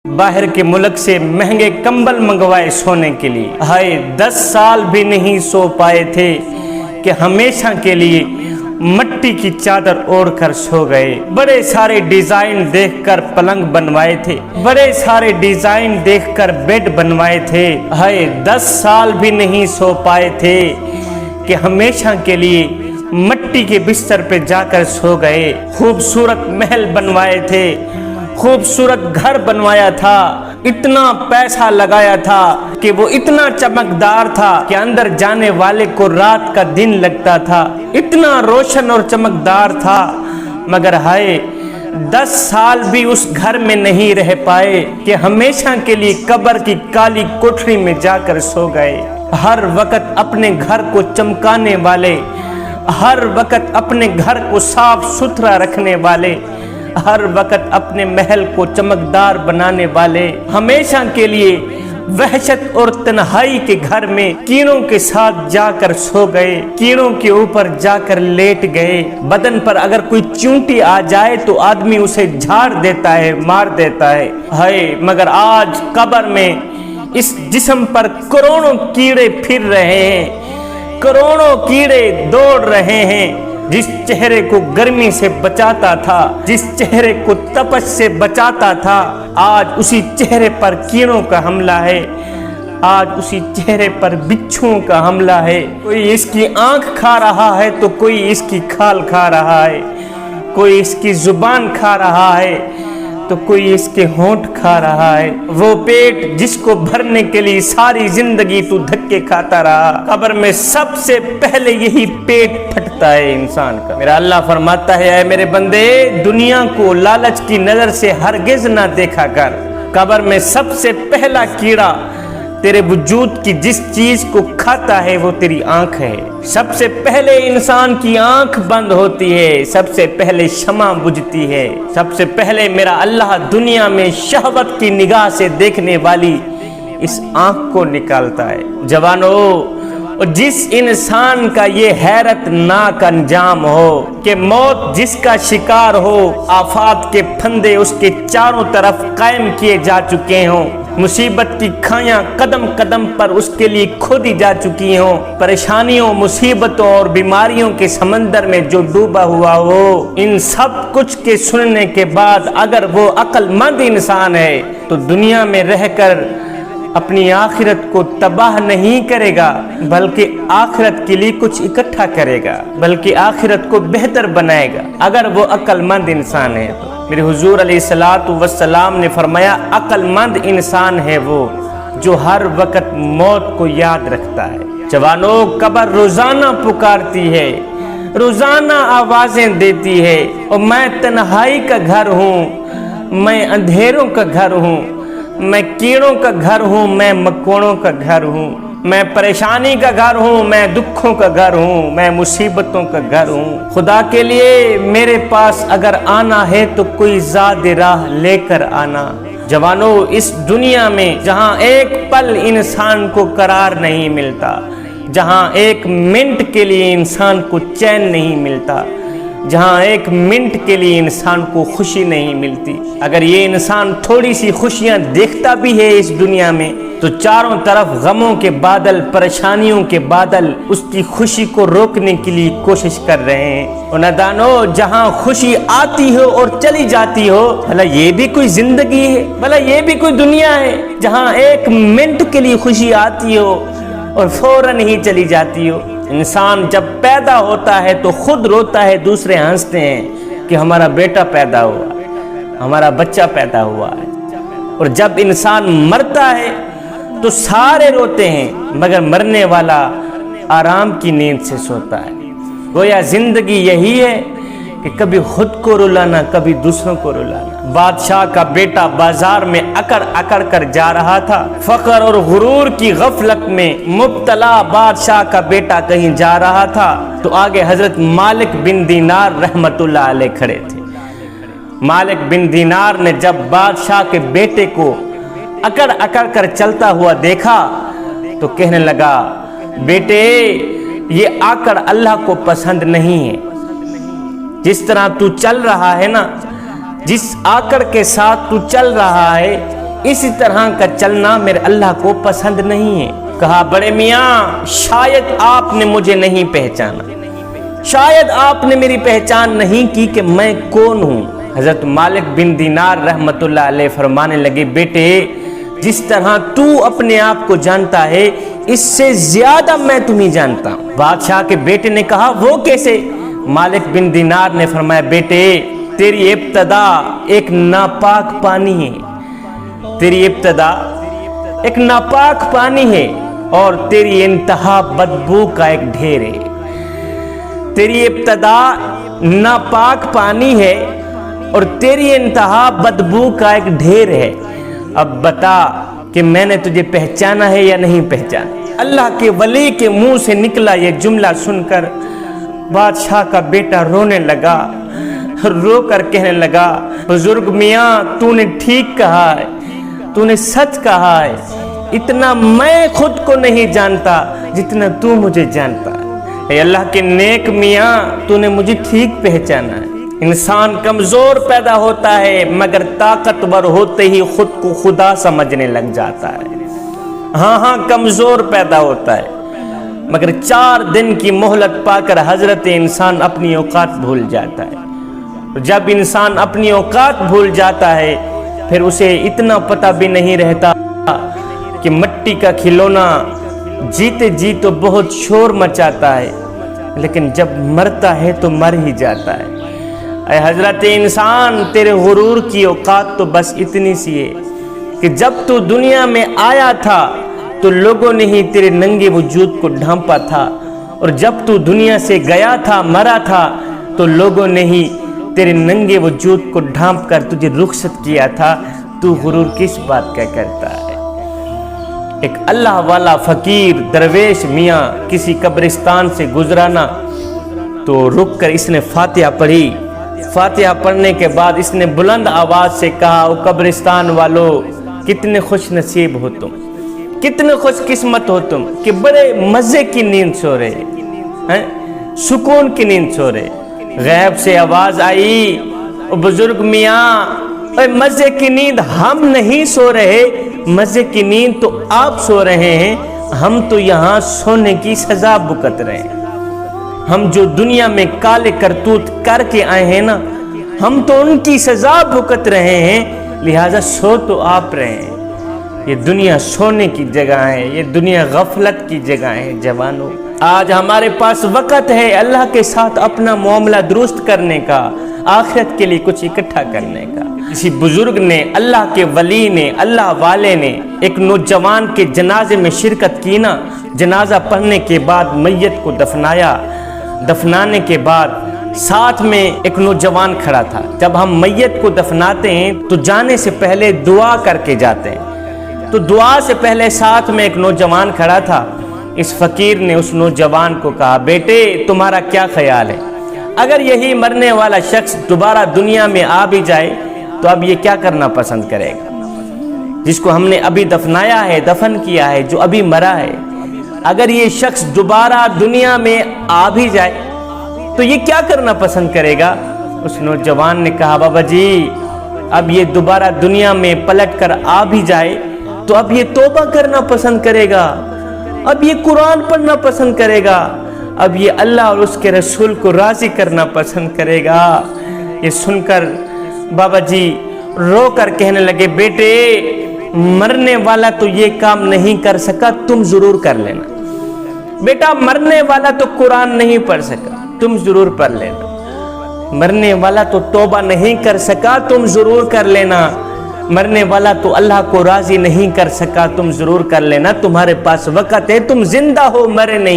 باہر کے ملک سے مہنگے کمبل منگوائے سونے کے لیے، ہائے 10 سال بھی نہیں سو پائے تھے کہ ہمیشہ کے لیے مٹی کی چادر اوڑھ کر سو گئے۔ بڑے سارے ڈیزائن دیکھ کر پلنگ بنوائے تھے، بڑے سارے ڈیزائن دیکھ کر بیڈ بنوائے تھے، ہائے 10 سال بھی نہیں سو پائے تھے کہ ہمیشہ کے لیے مٹی کے بستر پہ جا کر سو گئے۔ خوبصورت محل بنوائے تھے، خوبصورت گھر بنوایا تھا، اتنا پیسہ لگایا تھا کہ وہ اتنا چمکدار تھا کہ اندر جانے والے کو رات کا دن لگتا تھا، اتنا روشن اور چمکدار تھا، مگر ہائے 10 سال بھی اس گھر میں نہیں رہ پائے کہ ہمیشہ کے لیے قبر کی کالی کوٹھری میں جا کر سو گئے۔ ہر وقت اپنے گھر کو چمکانے والے، ہر وقت اپنے گھر کو صاف ستھرا رکھنے والے، ہر وقت اپنے محل کو چمکدار بنانے والے، ہمیشہ کے لیے وحشت اور تنہائی کے گھر میں کیڑوں کے ساتھ جا کر سو گئے، کیڑوں کے اوپر جا کر لیٹ گئے۔ بدن پر اگر کوئی چونٹی آ جائے تو آدمی اسے جھاڑ دیتا ہے، مار دیتا ہے، ہائے مگر آج قبر میں اس جسم پر کروڑوں کیڑے پھر رہے ہیں، کروڑوں کیڑے دوڑ رہے ہیں۔ جس چہرے کو گرمی سے بچاتا تھا، جس چہرے کو تپش سے بچاتا تھا، آج اسی چہرے پر کیڑوں کا حملہ ہے، آج اسی چہرے پر بچھوؤں کا حملہ ہے۔ کوئی اس کی آنکھ کھا رہا ہے تو کوئی اس کی کھال کھا رہا ہے، کوئی اس کی زبان کھا رہا ہے تو کوئی اس کے ہونٹ کھا رہا ہے۔ وہ پیٹ جس کو بھرنے کے لیے ساری زندگی تو دھکے کھاتا رہا، قبر میں سب سے پہلے یہی پیٹ پھٹتا ہے انسان کا۔ میرا اللہ فرماتا ہے اے میرے بندے، دنیا کو لالچ کی نظر سے ہرگز نہ دیکھا کر۔ قبر میں سب سے پہلا کیڑا تیرے وجود کی جس چیز کو کھاتا ہے وہ تیری آنکھ ہے۔ سب سے پہلے انسان کی آنکھ بند ہوتی ہے، سب سے پہلے شمع بجھتی ہے، سب سے پہلے میرا اللہ دنیا میں شہوت کی نگاہ سے دیکھنے والی اس آنکھ کو نکالتا ہے۔ جوانو، جس انسان کا یہ حیرت ناک انجام ہو کہ موت جس کا شکار ہو، آفات کے پھندے اس کے چاروں طرف قائم کیے جا چکے ہوں، مصیبت کی کھائیاں قدم قدم پر اس کے لیے کھودی جا چکی ہوں، پریشانیوں، مصیبتوں اور بیماریوں کے سمندر میں جو ڈوبا ہوا ہو، ان سب کچھ کے سننے کے بعد اگر وہ عقل مند انسان ہے تو دنیا میں رہ کر اپنی آخرت کو تباہ نہیں کرے گا، بلکہ آخرت کے لیے کچھ اکٹھا کرے گا، بلکہ آخرت کو بہتر بنائے گا اگر وہ عقل مند انسان ہے تو۔ میرے حضور علیہ السلام نے فرمایا عقل مند انسان ہے وہ جو ہر وقت موت کو یاد رکھتا ہے۔ جوانو، قبر روزانہ پکارتی ہے، روزانہ آوازیں دیتی ہے، اور میں تنہائی کا گھر ہوں، میں اندھیروں کا گھر ہوں، میں کیڑوں کا گھر ہوں، میں مکوڑوں کا گھر ہوں، میں پریشانی کا گھر ہوں، میں دکھوں کا گھر ہوں، میں مصیبتوں کا گھر ہوں۔ خدا کے لیے میرے پاس اگر آنا ہے تو کوئی زاد راہ لے کر آنا۔ جوانو، اس دنیا میں جہاں ایک پل انسان کو قرار نہیں ملتا، جہاں ایک منٹ کے لیے انسان کو چین نہیں ملتا، جہاں ایک منٹ کے لیے انسان کو خوشی نہیں ملتی، اگر یہ انسان تھوڑی سی خوشیاں دیکھتا بھی ہے اس دنیا میں تو چاروں طرف غموں کے بادل، پریشانیوں کے بادل اس کی خوشی کو روکنے کے لیے کوشش کر رہے ہیں۔ اور نادانو، جہاں خوشی آتی ہو اور چلی جاتی ہو، بھلا یہ بھی کوئی زندگی ہے؟ بھلا یہ بھی کوئی دنیا ہے جہاں ایک منٹ کے لیے خوشی آتی ہو اور فوراً ہی چلی جاتی ہو؟ انسان جب پیدا ہوتا ہے تو خود روتا ہے، دوسرے ہنستے ہیں کہ ہمارا بیٹا پیدا ہوا، ہمارا بچہ پیدا ہوا ہے، اور جب انسان مرتا ہے تو سارے روتے ہیں مگر مرنے والا آرام کی نیند سے سوتا ہے۔ گویا زندگی یہی ہے کہ کبھی خود کو رلانا، کبھی دوسروں کو رلانا۔ بادشاہ کا بیٹا بازار میں اکڑ اکڑ کر جا رہا تھا، فخر اور غرور کی غفلت میں مبتلا بادشاہ کا بیٹا کہیں جا رہا تھا تو آگے حضرت مالک بن دینار رحمت اللہ علیہ کھڑے تھے۔ مالک بن دینار نے جب بادشاہ کے بیٹے کو اکڑ اکڑ کر چلتا ہوا دیکھا تو کہنے لگا، بیٹے یہ آکڑ اللہ کو پسند نہیں ہے، جس طرح تو چل رہا ہے نا، جس آکڑ کے ساتھ تو چل رہا ہے، اسی طرح کا چلنا میرے اللہ کو پسند نہیں ہے۔ کہا بڑے میاں شاید آپ نے مجھے نہیں پہچانا، شاید آپ نے میری پہچان نہیں کی کہ میں کون ہوں۔ حضرت مالک بن دینار رحمت اللہ علیہ فرمانے لگے بیٹے جس طرح تو اپنے آپ کو جانتا ہے اس سے زیادہ میں تمہیں جانتا ہوں۔ بادشاہ کے بیٹے نے کہا وہ کیسے؟ مالک بن دینار نے فرمایا بیٹے تیری ابتدا ایک ناپاک پانی ہے، تیری ابتدا ایک ناپاک پانی ہے اور تیری انتہا بدبو کا ایک ڈھیر ہے۔ تیری ابتدا ناپاک پانی ہے اور تیری انتہا بدبو کا ایک ڈھیر ہے۔ اب بتا کہ میں نے تجھے پہچانا ہے یا نہیں پہچانا؟ اللہ کے ولی کے منہ سے نکلا یہ جملہ سن کر بادشاہ کا بیٹا رونے لگا، رو کر کہنے لگا بزرگ میاں تو نے ٹھیک کہا ہے، تو نے سچ کہا ہے، اتنا میں خود کو نہیں جانتا جتنا تو مجھے جانتا ہے۔ اے اللہ کے نیک میاں تو نے مجھے ٹھیک پہچانا ہے۔ انسان کمزور پیدا ہوتا ہے مگر طاقتور ہوتے ہی خود کو خدا سمجھنے لگ جاتا ہے۔ ہاں کمزور پیدا ہوتا ہے مگر 4 دن کی مہلت پا کر حضرت انسان اپنی اوقات بھول جاتا ہے۔ جب انسان اپنی اوقات بھول جاتا ہے پھر اسے اتنا پتہ بھی نہیں رہتا کہ مٹی کا کھلونا جیتے جی تو بہت شور مچاتا ہے لیکن جب مرتا ہے تو مر ہی جاتا ہے۔ اے حضرت انسان تیرے غرور کی اوقات تو بس اتنی سی ہے کہ جب تو دنیا میں آیا تھا تو لوگوں نے ہی تیرے ننگے وجود کو ڈھانپا تھا اور جب تو دنیا سے گیا تھا مرا تھا تو لوگوں نے ہی تیرے ننگے وجود کو ڈھانپ کر تجھے رخصت کیا تھا۔ تو غرور کس بات کا کرتا ہے؟ ایک اللہ والا فقیر درویش میاں کسی قبرستان سے گزرانا تو رک کر اس نے فاتحہ پڑھی۔ فاتحہ پڑھنے کے بعد اس نے بلند آواز سے کہا او قبرستان والو کتنے خوش نصیب ہو تم، کتنے خوش قسمت ہو تم کہ بڑے مزے کی نیند سو رہے ہیں، سکون کی نیند سو رہے۔ غیب سے آواز آئی او بزرگ میاں اے مزے کی نیند ہم نہیں سو رہے، مزے کی نیند تو آپ سو رہے ہیں، ہم تو یہاں سونے کی سزا بھگت رہے ہیں۔ ہم جو دنیا میں کالے کرتوت کر کے آئے ہیں نا ہم تو ان کی سزا بھگت رہے ہیں، لہٰذا سو تو آپ رہے ہیں۔ یہ دنیا سونے کی جگہ ہے، یہ دنیا غفلت کی جگہ ہے۔ جوانوں آج ہمارے پاس وقت ہے اللہ کے ساتھ اپنا معاملہ درست کرنے کا، آخرت کے لیے کچھ اکٹھا کرنے کا۔ کسی بزرگ نے، اللہ کے ولی نے، اللہ والے نے ایک نوجوان کے جنازے میں شرکت کی نا، جنازہ پڑھنے کے بعد میت کو دفنایا، دفنانے کے بعد ساتھ میں ایک نوجوان کھڑا تھا۔ جب ہم میت کو دفناتے ہیں تو جانے سے پہلے دعا کر کے جاتے ہیں، تو دعا سے پہلے ساتھ میں ایک نوجوان کھڑا تھا۔ اس فقیر نے اس نوجوان کو کہا بیٹے تمہارا کیا خیال ہے، اگر یہی مرنے والا شخص دوبارہ دنیا میں آ بھی جائے تو اب یہ کیا کرنا پسند کرے گا؟ جس کو ہم نے ابھی دفنایا ہے، دفن کیا ہے، جو ابھی مرا ہے، اگر یہ شخص دوبارہ دنیا میں آ بھی جائے تو یہ کیا کرنا پسند کرے گا؟ اس نوجوان نے کہا بابا جی اب یہ دوبارہ دنیا میں پلٹ کر آ بھی جائے تو اب یہ توبہ کرنا پسند کرے گا، اب یہ قرآن پڑھنا پسند کرے گا، اب یہ اللہ اور اس کے رسول کو راضی کرنا پسند کرے گا۔ یہ سن کر بابا جی رو کر کہنے لگے بیٹے مرنے والا تو یہ کام نہیں کر سکا، تم ضرور کر لینا۔ بیٹا مرنے والا تو قرآن نہیں پڑھ سکا، تم ضرور پڑھ لینا۔ مرنے والا تو توبہ نہیں کر سکا، تم ضرور کر لینا۔ مرنے والا تو اللہ کو راضی نہیں کر سکا، تم ضرور کر لینا۔ تمہارے پاس وقت ہے، تم زندہ ہو مرے نہیں۔